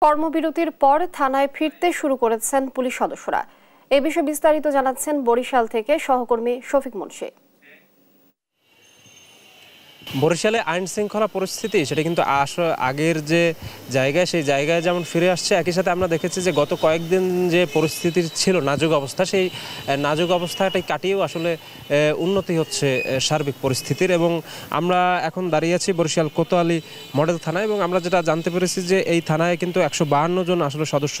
কর্মবিরতির পর থানায় ফিরতে শুরু করেছেন পুলিশ সদস্যরা। এ বিষয়ে বিস্তারিত জানাচ্ছেন বরিশাল থেকে সহকর্মী শফিক মুন্সি। বরিশালে আইন শৃঙ্খলা পরিস্থিতি সেটা কিন্তু আগের যে জায়গায় সেই জায়গায় যেমন ফিরে আসছে, একই সাথে আমরা দেখেছি যে গত কয়েকদিন যে পরিস্থিতি ছিল নাজুক অবস্থা, সেই নাজুক অবস্থাটাই কাটিয়েও আসলে উন্নতি হচ্ছে সার্বিক পরিস্থিতির। এবং আমরা এখন দাঁড়িয়ে আছি বরিশাল কোতোয়ালি মডেল থানায়, এবং আমরা যেটা জানতে পেরেছি যে এই থানায় কিন্তু 152 জন আসলে সদস্য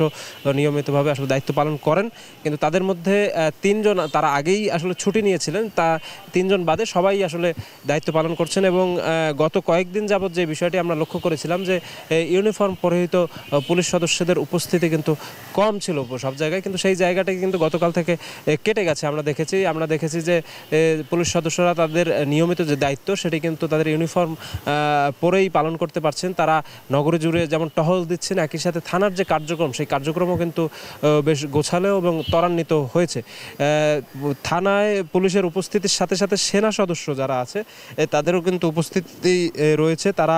নিয়মিতভাবে আসলে দায়িত্ব পালন করেন, কিন্তু তাদের মধ্যে 3 জন তারা আগেই আসলে ছুটি নিয়েছিলেন, তা 3 জন বাদে সবাই আসলে দায়িত্ব পালন করছেন। এবং গত কয়েকদিন যাবৎ যে বিষয়টি আমরা লক্ষ্য করেছিলাম যে ইউনিফর্ম পরিহিত পুলিশ সদস্যদের উপস্থিতি কিন্তু কম ছিল সব জায়গায়, কিন্তু সেই জায়গাটাকে কিন্তু গতকাল থেকে কেটে গেছে। আমরা দেখেছি যে পুলিশ সদস্যরা তাদের নিয়মিত যে দায়িত্ব সেটি কিন্তু তাদের ইউনিফর্ম পরেই পালন করতে পারছেন। তারা নগরে জুড়ে যেমন টহল দিচ্ছেন, একই সাথে থানার যে কার্যক্রম সেই কার্যক্রমও কিন্তু বেশ গোছালো এবং ত্বরান্বিত হয়েছে। থানায় পুলিশের উপস্থিতির সাথে সাথে সেনা সদস্য যারা আছে তাদেরও কিন্তু উপস্থিতি রয়েছে। তারা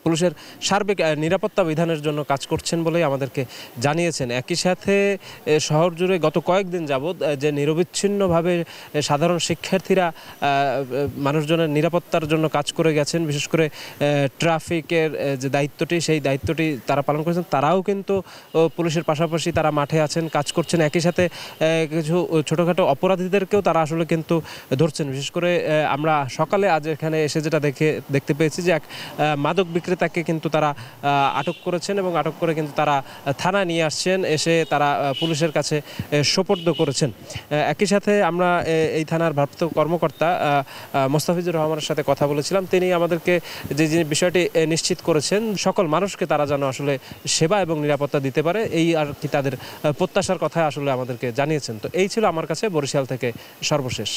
পুলিশের সার্বিক নিরাপত্তা বিধানের জন্য কাজ করছেন বলেই আমাদেরকে জানিয়েছেন। একই সাথে শহর জুড়ে গত কয়েকদিন যাবৎ যে নিরবিচ্ছিন্নভাবে সাধারণ শিক্ষার্থীরা মানুষজনের নিরাপত্তার জন্য কাজ করে গেছেন, বিশেষ করে ট্রাফিকের যে দায়িত্বটি সেই দায়িত্বটি তারা পালন করেছেন, তারাও কিন্তু পুলিশের পাশাপাশি তারা মাঠে আছেন, কাজ করছেন। একই সাথে কিছু ছোটোখাটো অপরাধীদেরকেও তারা আসলে কিন্তু ধরছেন। বিশেষ করে আমরা সকালে আজ এখানে এসে যেটা দেখতে পেয়েছি যে এক মাদক বিক্রেতাকে কিন্তু তারা আটক করেছেন, এবং আটক করে কিন্তু তারা থানায় নিয়ে আসছেন, এসে তারা পুলিশের কাছে সোপর্দ করেছেন। একই সাথে আমরা এই থানার ভারপ্রাপ্ত কর্মকর্তা মোস্তাফিজুর রহমানের সাথে কথা বলেছিলাম। তিনি আমাদেরকে যে বিষয়টি নিশ্চিত করেছেন, সকল মানুষকে তারা যেন আসলে সেবা এবং নিরাপত্তা দিতে পারে, এই আর কি তাদের প্রত্যাশার কথা আসলে আমাদেরকে জানিয়েছেন। তো এই ছিল আমার কাছে বরিশাল থেকে সর্বশেষ।